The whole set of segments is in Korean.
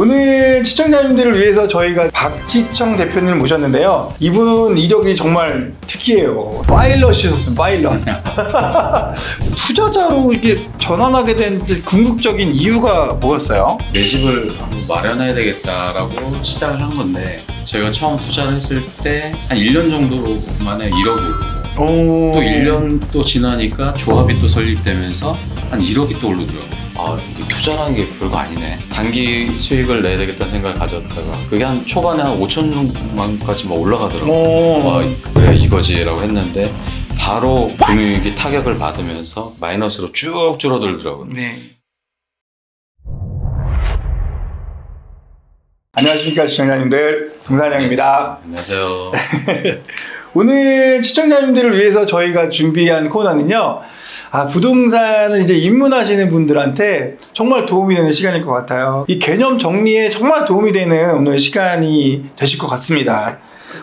오늘 시청자님들을 위해서 저희가 박지청 대표님을 모셨는데요. 이분 이력이 정말 특이해요. 파일럿이셨습니다. 파일럿. 투자자로 이렇게 전환하게 된 궁극적인 이유가 뭐였어요? 내 집을 한번 마련해야 되겠다라고 시작을 한 건데, 제가 처음 투자를 했을 때 한 1년 정도 만에 1억이 오르고, 또 1년 또 지나니까 조합이 또 설립되면서 한 1억이 또 오르더라고요. 아, 이게 투자라는 게 별거 아니네. 단기 수익을 내야 되겠다는 생각을 가졌다가 그게 한 초반에 한 5천만까지 막 올라가더라고요. 와, 그래 이거지라고 했는데 바로 금융위기 타격을 받으면서 마이너스로 쭉 줄어들더라고요. 네. 안녕하십니까 시청자님들, 동산영입니다. 안녕하세요. 오늘 시청자님들을 위해서 저희가 준비한 코너는요, 부동산을 이제 입문하시는 분들한테 정말 도움이 되는 시간일 것 같아요. 이 개념 정리에 정말 도움이 되는 오늘 시간이 되실 것 같습니다.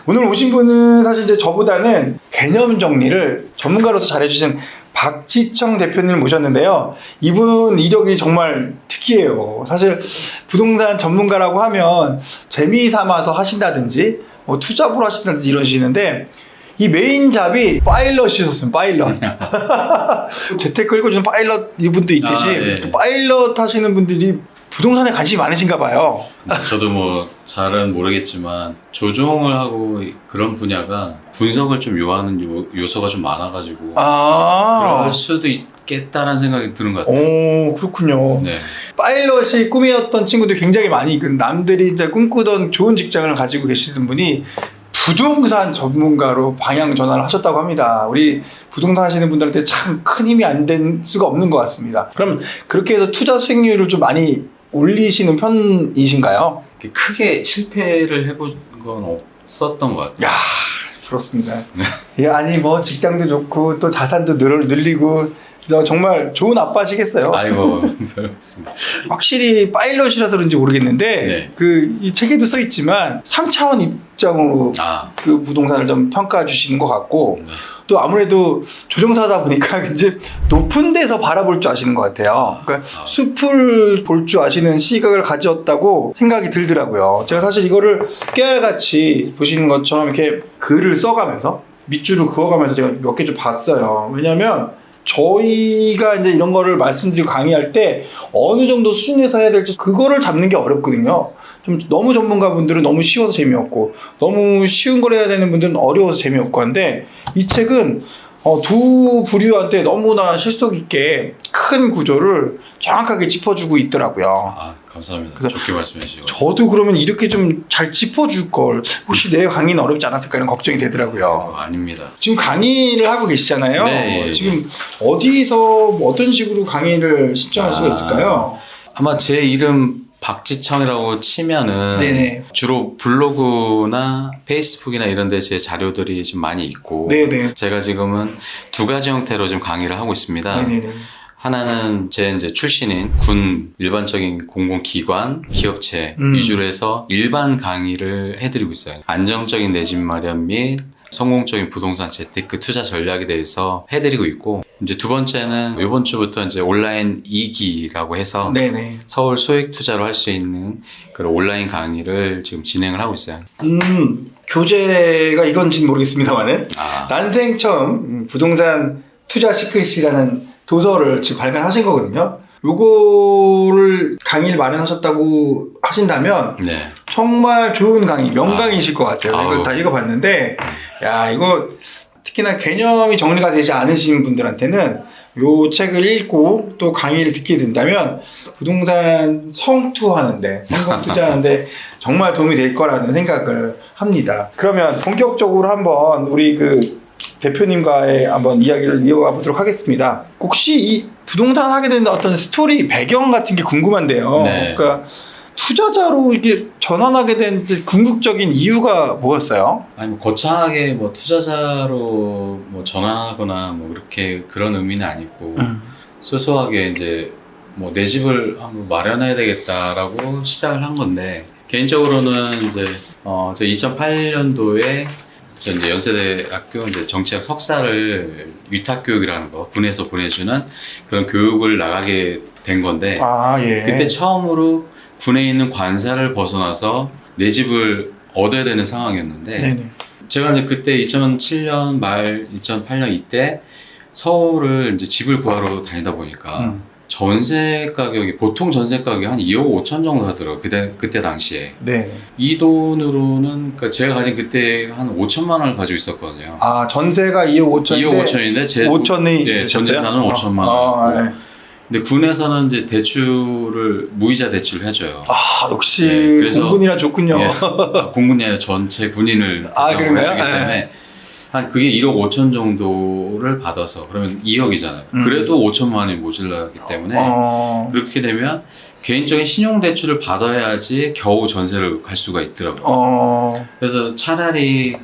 오늘 오신 분은 사실 이제 저보다는 개념 정리를 전문가로서 잘해주신 박지청 대표님을 모셨는데요. 이분 이력이 정말 특이해요. 사실 부동산 전문가라고 하면 재미삼아서 하신다든지 뭐 투잡으로 하신다든지 이러시는데, 이 메인 잡이 파일럿이셨습니다. 파일럿. 재테크 읽어주는 파일럿 이분도 있듯이 네. 파일럿 하시는 분들이 부동산에 관심이 많으신가 봐요. 저도 뭐 잘은 모르겠지만 조종을 하고 그런 분야가 분석을 좀 요하는 요소가 좀 많아가지고 그럴 수도 있겠다라는 생각이 드는 것 같아요. 오, 그렇군요. 네. 파일럿이 꿈이었던 친구들 굉장히 많이, 남들이 이제 꿈꾸던 좋은 직장을 가지고 계시는 분이 부동산 전문가로 방향 전환을 하셨다고 합니다. 우리 부동산 하시는 분들한테 참 큰 힘이 안 될 수가 없는 것 같습니다. 그럼 그렇게 해서 투자 수익률을 좀 많이 올리시는 편이신가요? 크게 실패를 해본 건 없었던 것 같아요. 야, 부럽습니다. 예, 아니 뭐 직장도 좋고 또 자산도 늘리고 정말 좋은 아빠시겠어요. 아이고, 별없습니다. 확실히 파일럿이라서 그런지 모르겠는데 네. 이 책에도 써 있지만 3차원 입장으로 그 부동산을 좀 평가해 주시는 것 같고, 네. 또 아무래도 조정사다 보니까 이제 높은 데서 바라볼 줄 아시는 것 같아요. 그러니까 숲을 볼 줄 아시는 시각을 가졌다고 생각이 들더라고요. 제가 사실 이거를 깨알같이 보시는 것처럼 이렇게 글을 써가면서 밑줄을 그어가면서 제가 몇 개 좀 봤어요. 왜냐면 저희가 이제 이런 거를 말씀드리고 강의할 때 어느 정도 수준에서 해야 될지 그거를 잡는 게 어렵거든요. 좀 너무 전문가분들은 너무 쉬워서 재미없고, 너무 쉬운 걸 해야 되는 분들은 어려워서 재미없고 한데, 이 책은 두 부류한테 너무나 실속 있게 큰 구조를 정확하게 짚어주고 있더라고요. 감사합니다. 좋게 말씀해 주시고. 저도 그러면 이렇게 좀 잘 짚어줄 걸, 혹시 내 강의는 어렵지 않았을까 이런 걱정이 되더라고요. 아닙니다. 지금 강의를 하고 계시잖아요. 네, 지금 어디서 어떤 식으로 강의를 신청할 수가 있을까요? 아마 제 이름 박지청이라고 치면은 네네. 주로 블로그나 페이스북이나 이런 데 제 자료들이 좀 많이 있고, 네네. 제가 지금은 두 가지 형태로 좀 강의를 하고 있습니다. 네네네. 하나는 제 이제 출신인 군 일반적인 공공기관, 기업체 위주로 해서 일반 강의를 해드리고 있어요. 안정적인 내 집 마련 및 성공적인 부동산 재테크 투자 전략에 대해서 해드리고 있고, 이제 두 번째는 이번 주부터 이제 온라인 2기라고 해서 네네. 서울 소액 투자로 할 수 있는 그런 온라인 강의를 지금 진행을 하고 있어요. 교재가 이건지는 모르겠습니다만은 난생 처음 부동산 투자 시크릿이라는 도서를 지금 발간하신 거거든요. 요거를 강의를 마련하셨다고 하신다면 네. 정말 좋은 강의, 명강이실 것 같아요. 이걸 다 읽어봤는데, 야, 이거 특히나 개념이 정리가 되지 않으신 분들한테는 요 책을 읽고 또 강의를 듣게 된다면 부동산 성투하는데, 성공 투자하는데 정말 도움이 될 거라는 생각을 합니다. 그러면 본격적으로 한번 우리 대표님과의 한번 이야기를 이어가 보도록 하겠습니다. 혹시 이 부동산 하게 된 어떤 스토리, 배경 같은 게 궁금한데요. 네. 그러니까 투자자로 이렇게 전환하게 된 궁극적인 이유가 뭐였어요? 아니 뭐 거창하게 뭐 투자자로 뭐 전환하거나 뭐 그렇게 그런 의미는 아니고 소소하게 이제 뭐 내 집을 한번 마련해야 되겠다라고 시작을 한 건데, 개인적으로는 이제 제 2008년도에 저 이제 연세대학교 이제 정치학 석사를 위탁교육이라는 거 군에서 보내주는 그런 교육을 나가게 된 건데, 예. 그때 처음으로 군에 있는 관사를 벗어나서 내 집을 얻어야 되는 상황이었는데 네네. 제가 이제 그때 2007년 말 2008년 이때 서울을 이제 집을 구하러 다니다 보니까 전세 가격이 보통 전세 가격이 한 2억 5천 정도 하더라고요. 그때 당시에. 네. 이 돈으로는 그러니까 제가 가진 그때 한 5천만 원을 가지고 있었거든요. 아, 전세가 2억 5천인데 2억 5천인데 제 5천이 네, 전재산은 5천만 원. 원. 네. 근데 군에서는 이제 대출을 무이자 대출을 해줘요. 아, 역시 네, 그래서- 공군이라 좋군요. 예, 군군이 아니라 전체 군인을 아, 대상으로 그런가요? 해주기 때문에 한 그게 1억 5천 정도를 받아서 그러면 2억이잖아요. 그래도 5천만 원이 모자라기 때문에 그렇게 되면 개인적인 신용대출을 받아야지 겨우 전세를 갈 수가 있더라고요. 그래서 차라리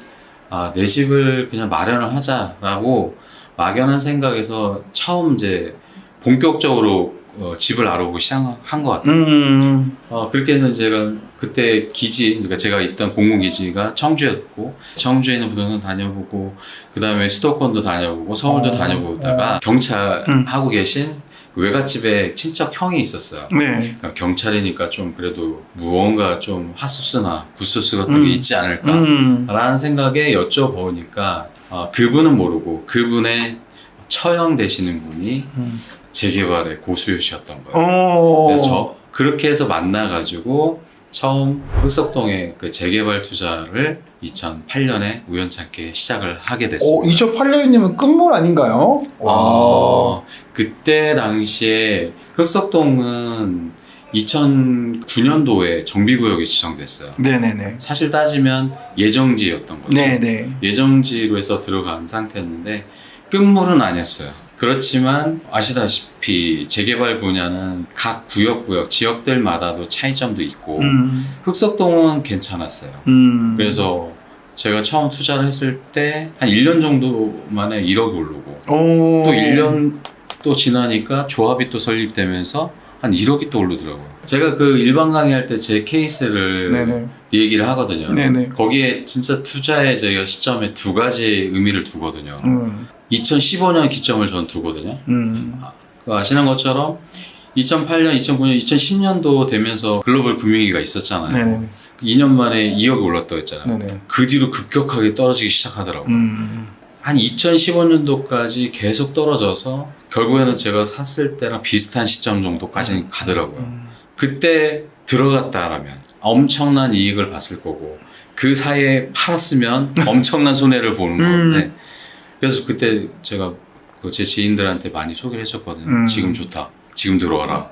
내 집을 그냥 마련을 하자라고 막연한 생각에서 처음 이제 본격적으로 집을 알아보고 시작한 것 같아요. 그렇게 해서 제가 그때 기지, 그러니까 제가 있던 공군기지가 청주였고, 청주에 있는 부동산 다녀보고, 그 다음에 수도권도 다녀보고, 서울도 다녀보다가 경찰하고 계신 그 외갓집에 친척 형이 있었어요. 네. 그러니까 경찰이니까 좀 그래도 무언가 좀 핫소스나 굿소스 같은 게 있지 않을까 라는 생각에 여쭤보니까 그분은 모르고 그분의 처형 되시는 분이 재개발의 고수유셨던 거예요. 그래서 그렇게 해서 만나가지고 처음 흑석동의 그 재개발 투자를 2008년에 우연찮게 시작을 하게 됐습니다. 2008년이면 끝물 아닌가요? 그때 당시에 흑석동은 2009년도에 정비구역이 지정됐어요. 네네네. 사실 따지면 예정지였던 거죠. 네네. 예정지로 해서 들어간 상태였는데 끝물은 아니었어요. 그렇지만 아시다시피 재개발 분야는 각 구역 지역들마다도 차이점도 있고 흑석동은 괜찮았어요. 그래서 제가 처음 투자를 했을 때 한 1년 정도 만에 1억이 오르고 또 1년 또 지나니까 조합이 또 설립되면서 한 1억이 또 오르더라고요. 제가 그 일반 강의할 때 제 케이스를 네네. 얘기를 하거든요. 네네. 거기에 진짜 투자의 저희가 시점에 두 가지 의미를 두거든요. 2015년 기점을 전 두거든요. 아시는 것처럼 2008년, 2009년, 2010년도 되면서 글로벌 금융위기가 있었잖아요. 네네. 2년 만에 2억이 올랐다고 했잖아요. 네네. 그 뒤로 급격하게 떨어지기 시작하더라고요. 한 2015년도까지 계속 떨어져서 결국에는 제가 샀을 때랑 비슷한 시점 정도까지 가더라고요. 그때 들어갔다라면 엄청난 이익을 봤을 거고 그 사이에 팔았으면 엄청난 손해를 보는 건데 그래서 그때 제가 제 지인들한테 많이 소개를 해줬거든요. 지금 좋다. 지금 들어와라.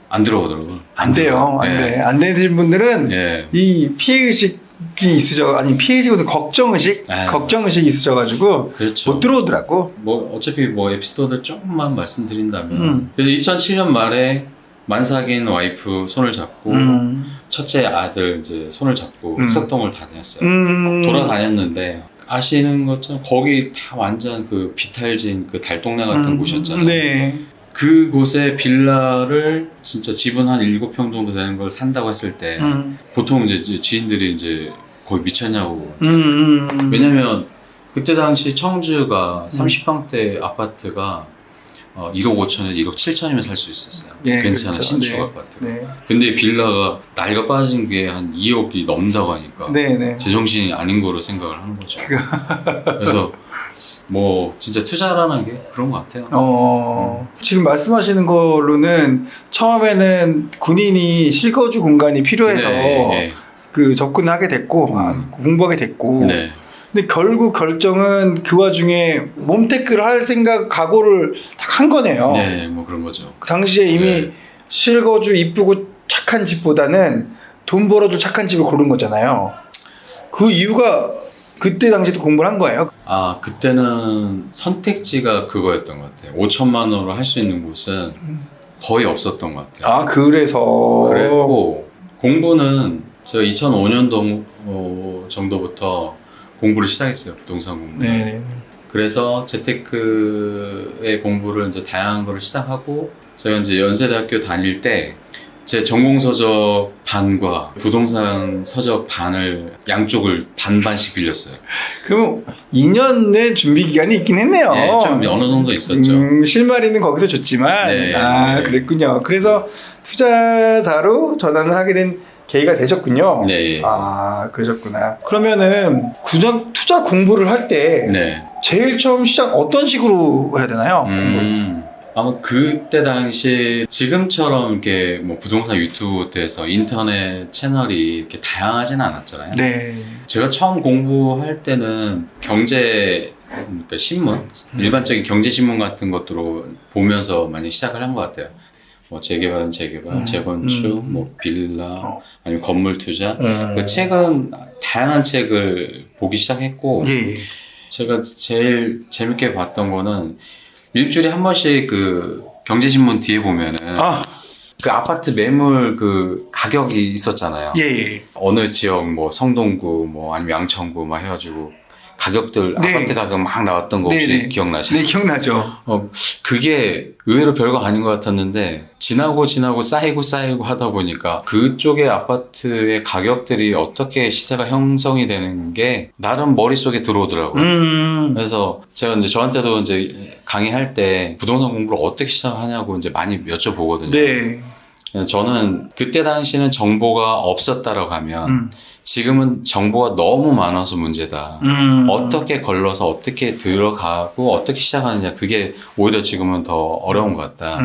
안 들어오더라고요. 안 돼요. 안 돼. 안 되는 분들은 이 피해의식이 있으셔. 아니, 피해의식보다 걱정의식? 걱정의식이 있으셔가지고 그렇죠. 못 들어오더라고. 어차피 에피소드 조금만 말씀드린다면 그래서 2007년 말에 만삭인 와이프 손을 잡고 첫째 아들 이제 손을 잡고 흑석동을 다녔어요. 돌아다녔는데 아시는 것처럼 거기 다 완전 그 비탈진 그 달동네 같은 곳이었잖아요. 네. 그곳에 빌라를 진짜 집은 한 7평 정도 되는 걸 산다고 했을 때 보통 이제 지인들이 이제 거의 미쳤냐고. 왜냐면 그때 당시 청주가 30평대 아파트가 1억 5천에서 1억 7천이면 살 수 있었어요. 네, 괜찮은 그렇죠. 신축 네. 아파트. 네. 근데 빌라가 나이가 빠진 게 한 2억이 넘다고 하니까 네네. 제정신이 아닌 거로 생각을 하는 거죠. 그래서 진짜 투자라는 게 그런 것 같아요. 지금 말씀하시는 걸로는 처음에는 군인이 실거주 공간이 필요해서 그 접근하게 됐고 공부하게 됐고 네. 근데 결국 결정은 그 와중에 몸테크를 할 생각 각오를 딱 한 거네요. 네, 그런 거죠. 그 당시에 이미 실거주 이쁘고 착한 집보다는 돈 벌어도 착한 집을 고른 거잖아요. 그 이유가 그때 당시에도 공부를 한 거예요? 그때는 선택지가 그거였던 것 같아요. 5천만 원으로 할 수 있는 곳은 거의 없었던 것 같아요. 그래서 그랬고 공부는 제가 2005년도 정도부터 공부를 시작했어요. 부동산 공부. 네. 그래서 재테크의 공부를 이제 다양한 걸 시작하고 제가 이제 연세대학교 다닐 때 제 전공 서적 반과 부동산 서적 반을 양쪽을 반반씩 빌렸어요. 그럼 2년 내 준비 기간이 있긴 했네요. 네, 좀 어느 정도 있었죠. 실마리는 거기서 줬지만 네, 네. 그랬군요. 그래서 투자자로 전환을 하게 된 계기가 되셨군요. 네. 그러셨구나. 그러면은 그냥 투자 공부를 할 때 네. 제일 처음 시작 어떤 식으로 해야 되나요? 아마 그때 당시 지금처럼 이렇게 뭐 부동산 유튜브부터 인터넷 채널이 이렇게 다양하진 않았잖아요. 네. 제가 처음 공부할 때는 경제, 그러니까 신문, 일반적인 경제 신문 같은 것들로 보면서 많이 시작을 한 것 같아요. 뭐 재개발은 재개발, 재건축, 뭐 빌라, 아니면 건물 투자. 그 책은 다양한 책을 보기 시작했고, 예. 제가 제일 재밌게 봤던 거는 일주일에 한 번씩 그 경제신문 뒤에 보면은 그 아파트 매물 그 가격이 있었잖아요. 예. 어느 지역 뭐 성동구 뭐 아니면 양천구 막 해가지고 가격들 네. 아파트 가격 막 나왔던 거 혹시 네, 네. 기억나시나요? 네, 기억나죠. 그게 의외로 별거 아닌 것 같았는데 지나고 쌓이고 하다 보니까 그쪽의 아파트의 가격들이 어떻게 시세가 형성이 되는 게 나름 머릿속에 들어오더라고요. 그래서 제가 이제 저한테도 이제 강의할 때 부동산 공부를 어떻게 시작하냐고 이제 많이 여쭤보거든요. 네. 저는 그때 당시는 정보가 없었다라고 하면 지금은 정보가 너무 많아서 문제다. 어떻게 걸러서 어떻게 들어가고 어떻게 시작하느냐 그게 오히려 지금은 더 어려운 것 같다.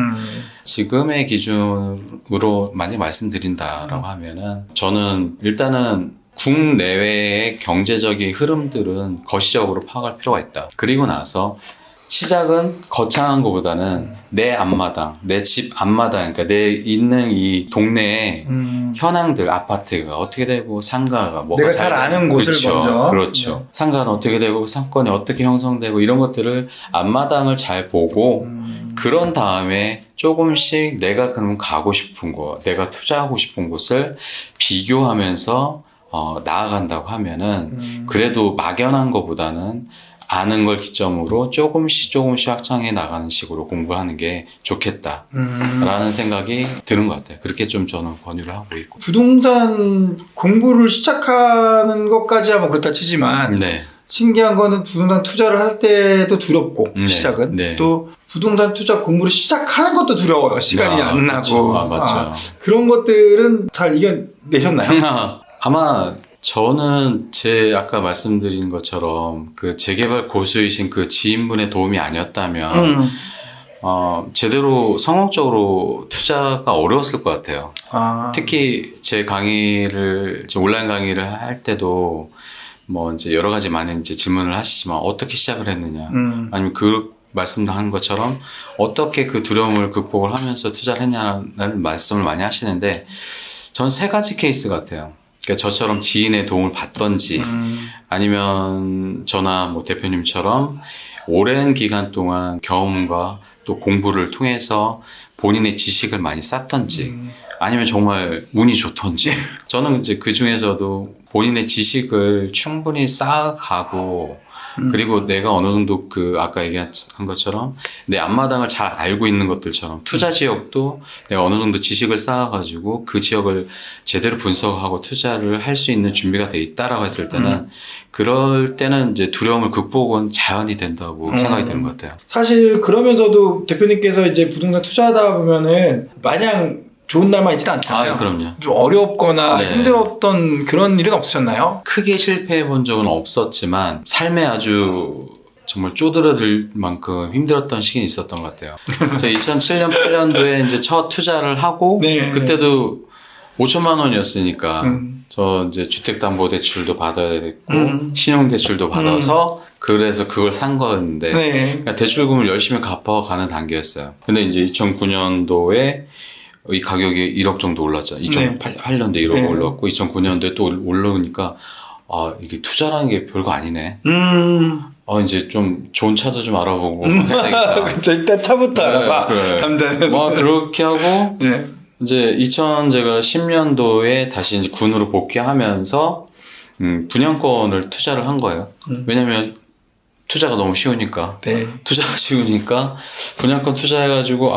지금의 기준으로 많이 말씀드린다라고 하면은 저는 일단은 국내외의 경제적인 흐름들은 거시적으로 파악할 필요가 있다. 그리고 나서 시작은 거창한 것보다는 내 앞마당, 내 집 앞마당, 그러니까 내 있는 이 동네의 현황들, 아파트가 어떻게 되고 상가가 뭐가 내가 잘 아는 곳을 그렇죠. 먼저. 그렇죠. 네. 상가는 어떻게 되고 상권이 어떻게 형성되고 이런 것들을 앞마당을 잘 보고 그런 다음에 조금씩 내가 그럼 가고 싶은 곳, 내가 투자하고 싶은 곳을 비교하면서 나아간다고 하면은 그래도 막연한 것보다는 아는 걸 기점으로 조금씩 확장해 나가는 식으로 공부하는 게 좋겠다라는 생각이 드는 것 같아요. 그렇게 좀 저는 권유를 하고 있고. 부동산 공부를 시작하는 것까지야 뭐 그렇다 치지만 네. 신기한 거는 부동산 투자를 할 때도 두렵고 네. 시작은 네. 또 부동산 투자 공부를 시작하는 것도 두려워요. 시간이 안 나고. 그렇죠. 맞죠. 그런 것들은 잘 이겨내셨나요? 아마 저는 아까 말씀드린 것처럼 그 재개발 고수이신 그 지인분의 도움이 아니었다면 제대로 성공적으로 투자가 어려웠을 것 같아요. 특히 제 온라인 강의를 할 때도 뭐 이제 여러 가지 많은 이제 질문을 하시지만 어떻게 시작을 했느냐, 아니면 그 말씀도 한 것처럼 어떻게 그 두려움을 극복을 하면서 투자를 했냐는 말씀을 많이 하시는데 전 세 가지 케이스 같아요. 그러니까 저처럼 지인의 도움을 받던지 아니면 저나 뭐 대표님처럼 오랜 기간 동안 경험과 또 공부를 통해서 본인의 지식을 많이 쌓던지 아니면 정말 운이 좋던지 저는 이제 그 중에서도 본인의 지식을 충분히 쌓아가고 그리고 내가 어느 정도 아까 얘기한 것처럼 내 앞마당을 잘 알고 있는 것들처럼 투자 지역도 내가 어느 정도 지식을 쌓아가지고 그 지역을 제대로 분석하고 투자를 할 수 있는 준비가 돼 있다라고 했을 때는 그럴 때는 이제 두려움을 극복은 자연히 된다고 생각이 드는 것 같아요. 사실 그러면서도 대표님께서 이제 부동산 투자하다 보면은 마냥 좋은 날만 있지는 않잖아요. 그럼요. 좀 어렵거나 네. 힘들었던 그런 일은 없으셨나요? 크게 실패해 본 적은 없었지만 삶에 아주 정말 쪼들어들 만큼 힘들었던 시기는 있었던 것 같아요. 제가 2007년, 8년도에 이제 첫 투자를 하고 네. 그때도 5천만 원이었으니까 저 이제 주택담보대출도 받아야 됐고 신용대출도 받아서 그래서 그걸 산 거였는데 네. 그러니까 대출금을 열심히 갚아가는 단계였어요. 근데 이제 2009년도에 이 가격이 1억 정도 올랐잖아요. 2008년도에 1억 네. 올랐고 2009년도에 또 올라오니까 이게 투자라는 게 별거 아니네. 이제 좀 좋은 차도 좀 알아보고 해야 되겠다. 그쵸, 일단 차부터 알아봐. 그래. 남자는. 그렇게 하고 네. 이제 제가 10년도에 다시 이제 군으로 복귀하면서 분양권을 투자를 한 거예요. 왜냐면 투자가 너무 쉬우니까. 네. 투자가 쉬우니까 분양권 투자해가지고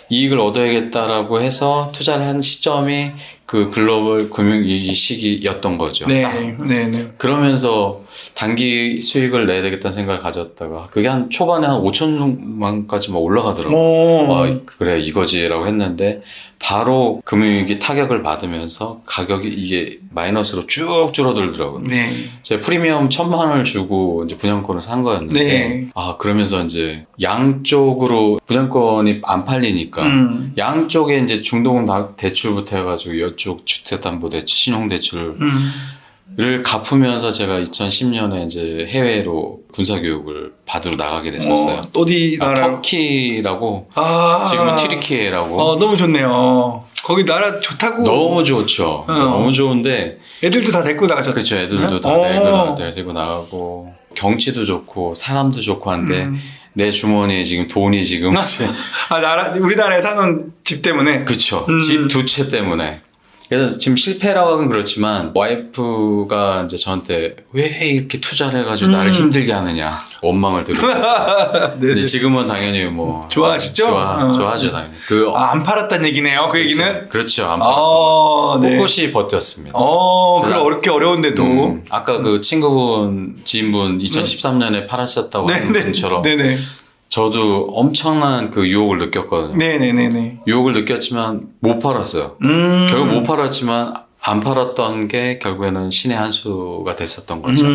이익을 얻어야겠다라고 해서 투자를 한 시점이 그 글로벌 금융위기 시기였던 거죠. 네. 딱. 네. 네. 그러면서 단기 수익을 내야 되겠다는 생각을 가졌다가 그게 한 초반에 한 5천만까지 막 올라가더라고요. 그래 이거지라고 했는데 바로 금융위기 타격을 받으면서 가격이 이게 마이너스로 쭉 줄어들더라고요. 네. 제가 프리미엄 1,000만 원을 주고 이제 분양권을 산 거였는데 네. 그러면서 이제 양쪽으로 분양권이 안 팔리니까 양쪽에 이제 중동 대출부터 해가지고 이쪽 주택담보대출, 신용대출을 갚으면서 제가 2010년에 이제 해외로 군사교육을 받으러 나가게 됐었어요. 어디 나라? 터키라고 지금은 튀르키예라고. 너무 좋네요. 거기 나라 좋다고. 너무 좋죠. 너무 좋은데 애들도 다 데리고 나가셨죠? 그렇죠. 애들도 다 데리고 나가고 경치도 좋고 사람도 좋고 한데 내 주머니에 지금 돈이 지금 우리나라에 사는 집 때문에. 그렇죠. 집 두 채 때문에. 그래서 지금 실패라고 하긴 그렇지만 와이프가 이제 저한테 왜 이렇게 투자를 해가지고 나를 힘들게 하느냐 원망을 들었어요. 근데 지금은 당연히 뭐 좋아하시죠? 좋아하죠 당연히. 안 팔았다는 얘기네요. 그 얘기는. 그렇죠. 안 팔았던 거죠. 네. 꿋꿋이 버텼습니다. 그렇게 어려운데도. 아까 그 친구분 지인분 2013년에 팔았었다고 하는 분처럼. 네네. 저도 엄청난 그 유혹을 느꼈거든요. 네네네네. 유혹을 느꼈지만 못 팔았어요. 결국 못 팔았지만 안 팔았던 게 결국에는 신의 한 수가 됐었던 거죠.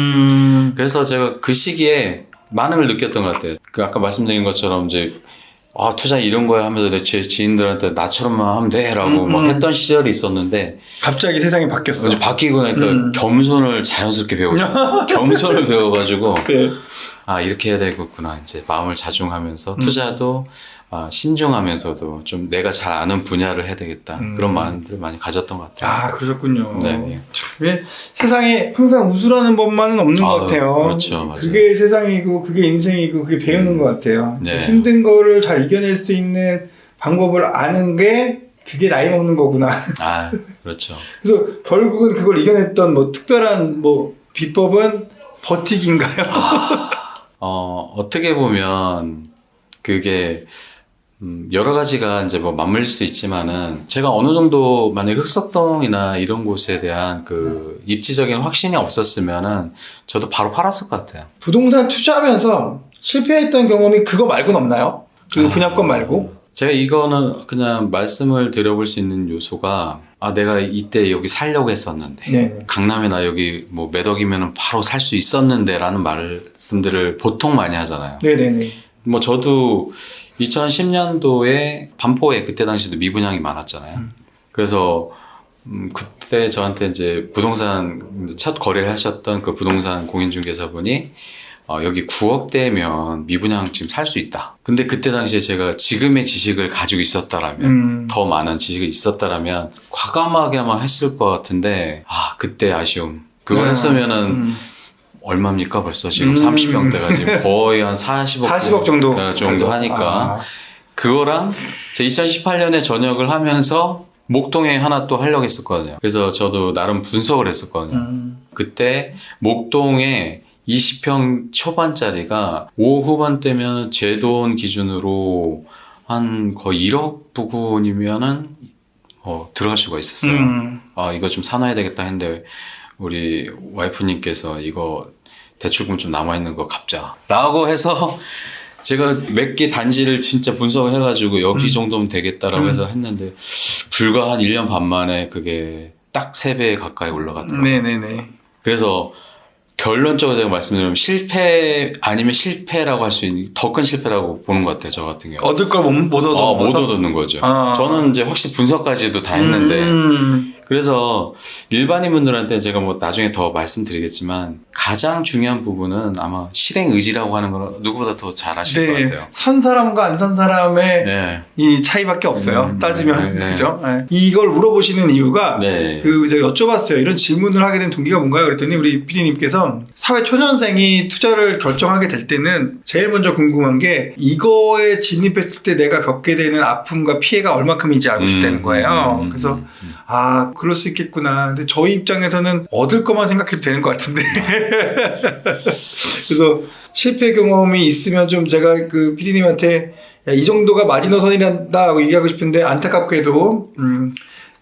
그래서 제가 그 시기에 많은 걸 느꼈던 것 같아요. 그 아까 말씀드린 것처럼 이제 투자 이런 거야 하면서 제 지인들한테 나처럼만 하면 돼라고 막 했던 시절이 있었는데 갑자기 세상이 바뀌었어. 이제 바뀌고 나니까 겸손을 자연스럽게 배우죠. 겸손을 배워가지고 네. 이렇게 해야 되겠구나. 이제 마음을 자중하면서 투자도 신중하면서도 좀 내가 잘 아는 분야를 해야 되겠다. 그런 마음들을 많이 가졌던 것 같아요. 그러셨군요. 네. 왜 세상에 항상 웃으라는 법만은 없는 것 같아요. 그렇죠. 맞아요. 그게 세상이고 그게 인생이고 그게 배우는 것 같아요. 네. 힘든 거를 잘 이겨낼 수 있는 방법을 아는 게 그게 나이 먹는 거구나. 그렇죠. 그래서 결국은 그걸 이겨냈던 특별한 비법은 버티기인가요? 어떻게 보면 그게 여러 가지가 이제 맞물릴 수 있지만은 제가 어느 정도 만약에 흑석동이나 이런 곳에 대한 그 입지적인 확신이 없었으면은 저도 바로 팔았을 것 같아요. 부동산 투자하면서 실패했던 경험이 그거 말고는 없나요? 그 분양권 말고? 제가 이거는 그냥 말씀을 드려볼 수 있는 요소가 내가 이때 여기 살려고 했었는데 네. 강남에 나 여기 몇 억이면 바로 살 수 있었는데 라는 말씀들을 보통 많이 하잖아요. 네네네. 저도 2010년도에 반포에 그때 당시도 미분양이 많았잖아요. 그래서 그때 저한테 이제 부동산 첫 거래를 하셨던 그 부동산 공인중개사분이 여기 9억대면 미분양 지금 살 수 있다. 근데 그때 당시에 제가 지금의 지식을 가지고 있었다라면 더 많은 지식이 있었다라면 과감하게만 했을 것 같은데 그때 아쉬움. 그걸 했으면은 얼마입니까? 벌써 지금 30평대가 지금 거의 한 40억 정도 하니까 그거랑 제 2018년에 전역을 하면서 목동에 하나 또 하려고 했었거든요. 그래서 저도 나름 분석을 했었거든요. 그때 목동에 20평 초반짜리가 5억 후반대면 제 돈 기준으로 한 거의 1억 부근이면은 들어갈 수가 있었어요. 이거 좀 사놔야 되겠다 했는데 우리 와이프님께서 이거 대출금 좀 남아있는 거 갚자 라고 해서 제가 몇 개 단지를 진짜 분석을 해가지고 여기 정도면 되겠다라고 해서 했는데 불과 한 1년 반 만에 그게 딱 3배 가까이 올라갔더라고요. 네네네. 그래서 결론적으로 제가 말씀드리면 실패 아니면 실패라고 할 수 있는 더 큰 실패라고 보는 것 같아요. 저 같은 경우. 얻을 걸 못 얻는 거죠. 저는 이제 확실히 분석까지도 다 했는데 그래서 일반인 분들한테 제가 나중에 더 말씀드리겠지만 가장 중요한 부분은 아마 실행 의지라고 하는 건 누구보다 더 잘 아실 것 같아요. 산 사람과 안 산 사람의 이 차이밖에 없어요. 따지면 그죠? 이걸 물어보시는 이유가 여쭤봤어요. 이런 질문을 하게 된 동기가 뭔가요? 그랬더니 우리 PD님께서 사회 초년생이 투자를 결정하게 될 때는 제일 먼저 궁금한 게 이거에 진입했을 때 내가 겪게 되는 아픔과 피해가 얼마큼인지 알고 싶다는 거예요. 그래서 그럴 수 있겠구나. 근데 저희 입장에서는 얻을 것만 생각해도 되는 것 같은데. 그래서 실패 경험이 있으면 좀 제가 그 PD님한테 야, 이 정도가 마지노선이란다 하고 얘기하고 싶은데 안타깝게도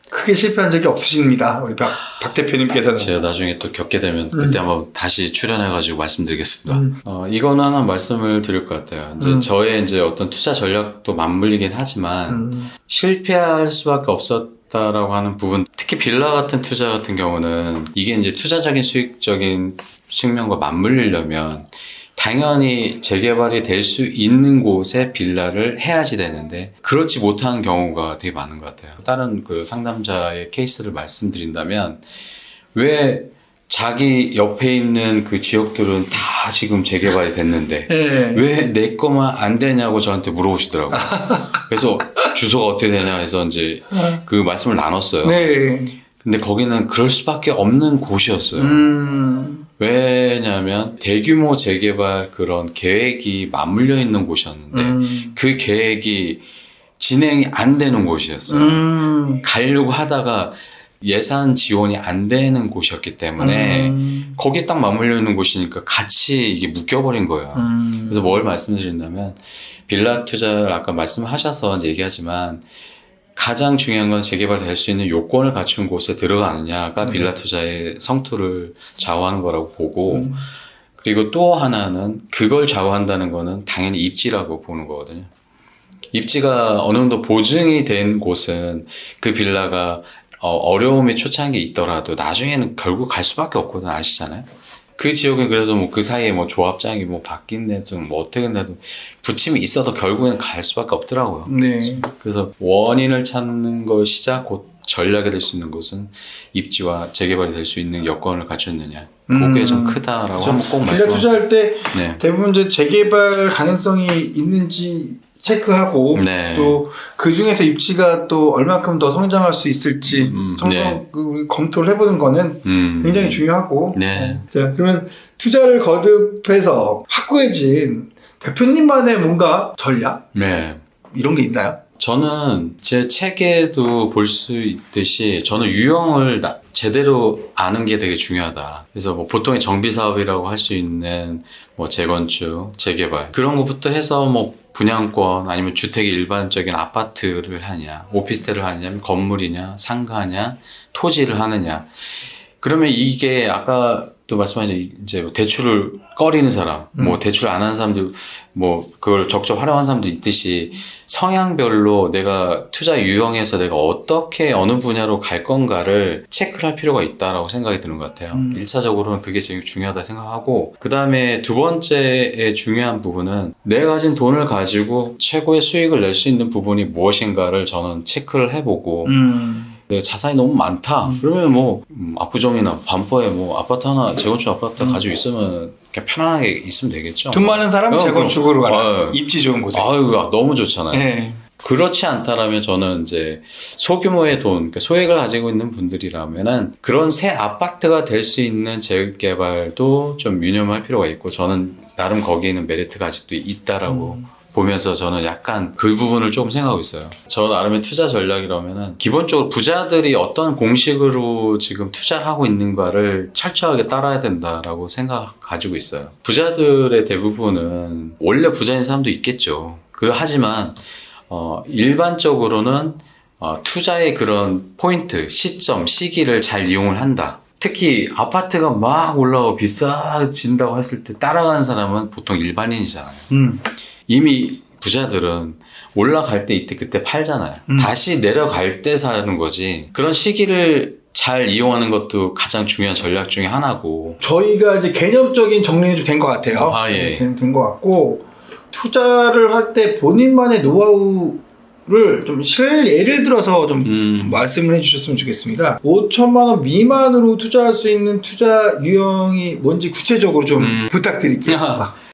크게 실패한 적이 없으십니다. 우리 박 대표님께서는. 제가 나중에 또 겪게 되면 그때 한번 다시 출연해가지고 말씀드리겠습니다. 이거는 하나 말씀을 드릴 것 같아요. 이제 저의 이제 어떤 투자 전략도 맞물리긴 하지만 실패할 수밖에 없었다라고 하는 부분, 특히 빌라 같은 투자 같은 경우는 이게 이제 투자적인 수익적인 측면과 맞물리려면 당연히 재개발이 될 수 있는 곳에 빌라를 해야지 되는데 그렇지 못한 경우가 되게 많은 것 같아요. 다른 그 상담자의 케이스를 말씀드린다면 왜 자기 옆에 있는 그 지역들은 다 지금 재개발이 됐는데 네. 왜 내 거만 안 되냐고 저한테 물어보시더라고요. 그래서 주소가 어떻게 되냐 해서 이제 그 말씀을 나눴어요. 네. 근데 거기는 그럴 수밖에 없는 곳이었어요. 왜냐하면 대규모 재개발 그런 계획이 맞물려 있는 곳이었는데 그 계획이 진행이 안 되는 곳이었어요. 가려고 하다가 예산 지원이 안 되는 곳이었기 때문에 거기에 딱 맞물려 있는 곳이니까 같이 이게 묶여버린 거예요. 그래서 뭘 말씀드린다면 빌라 투자를 아까 말씀하셔서 이제 얘기하지만 가장 중요한 건 재개발될 수 있는 요건을 갖춘 곳에 들어가느냐가 빌라 투자의 성투를 좌우하는 거라고 보고 그리고 또 하나는 그걸 좌우한다는 거는 당연히 입지라고 보는 거거든요. 입지가 어느 정도 보증이 된 곳은 그 빌라가 어려움이 초창기에 있더라도 나중에는 결국 갈 수밖에 없거든 아시잖아요. 그 지역은 그래서 뭐 그 사이에 뭐 조합장이 뭐 바뀐데도 뭐 어떻게 돼도 부침이 있어도 결국엔 갈 수밖에 없더라고요. 네. 그래서 원인을 찾는 것이자 곧 전략이 될 수 있는 것은 입지와 재개발이 될 수 있는 여건을 갖췄느냐. 그게 좀 크다라고 그렇죠. 한번 꼭 빌라 말씀. 투자할 때 네. 대부분 이제 재개발 가능성이 있는지 체크하고 네. 또 그 중에서 입지가 또 얼마큼 더 성장할 수 있을지 네. 우리 검토를 해보는 거는 굉장히 중요하고 네. 자, 그러면 투자를 거듭해서 확고해진 대표님만의 뭔가 전략? 네. 이런 게 있나요? 저는 제 책에도 볼 수 있듯이 저는 유형을 제대로 아는 게 되게 중요하다. 그래서 뭐 보통의 정비 사업이라고 할 수 있는 뭐 재건축, 재개발 그런 것부터 해서 뭐 분양권 아니면 주택의 일반적인 아파트를 하냐, 오피스텔을 하냐, 건물이냐, 상가냐, 토지를 하느냐. 그러면 이게 아까 또 말씀하신 이제 대출을 꺼리는 사람, 뭐 대출 안 하는 사람들, 뭐 그걸 적극 활용하는 사람도 있듯이 성향별로 내가 투자 유형에서 내가 어떻게 어느 분야로 갈 건가를 체크를 할 필요가 있다라고 생각이 드는 것 같아요. 1차적으로는 그게 제일 중요하다 생각하고 그 다음에 두 번째의 중요한 부분은 내가 가진 돈을 가지고 최고의 수익을 낼 수 있는 부분이 무엇인가를 저는 체크를 해보고 내가 자산이 너무 많다. 그러면 뭐 압구정이나 반포에 뭐 아파트 하나 재건축 아파트 가지고 있으면 그냥 편안하게 있으면 되겠죠. 돈 많은 사람은 재건축으로 가라. 입지 좋은 곳에. 아유 너무 좋잖아요. 네. 그렇지 않다라면 저는 이제 소규모의 돈, 그러니까 소액을 가지고 있는 분들이라면은 그런 새 아파트가 될 수 있는 재개발도 좀 유념할 필요가 있고 저는 나름 거기에는 메리트가 아직도 있다라고. 보면서 저는 약간 그 부분을 조금 생각하고 있어요. 저 나름의 투자 전략이라면은 기본적으로 부자들이 어떤 공식으로 지금 투자를 하고 있는가를 철저하게 따라야 된다라고 생각 가지고 있어요. 부자들의 대부분은 원래 부자인 사람도 있겠죠. 하지만 일반적으로는 투자의 그런 포인트, 시점, 시기를 잘 이용을 한다. 특히 아파트가 막 올라가고 비싸진다고 했을 때 따라가는 사람은 보통 일반인이잖아요. 이미 부자들은 올라갈 때 이때 그때 팔잖아요. 다시 내려갈 때 사는 거지. 그런 시기를 잘 이용하는 것도 가장 중요한 전략 중에 하나고. 저희가 이제 개념적인 정리는 좀 된 것 같아요. 예. 된 것 같고 투자를 할 때 본인만의 노하우를 좀 예를 들어서 좀 말씀을 해주셨으면 좋겠습니다. 5천만 원 미만으로 투자할 수 있는 투자 유형이 뭔지 구체적으로 좀 부탁드릴게요.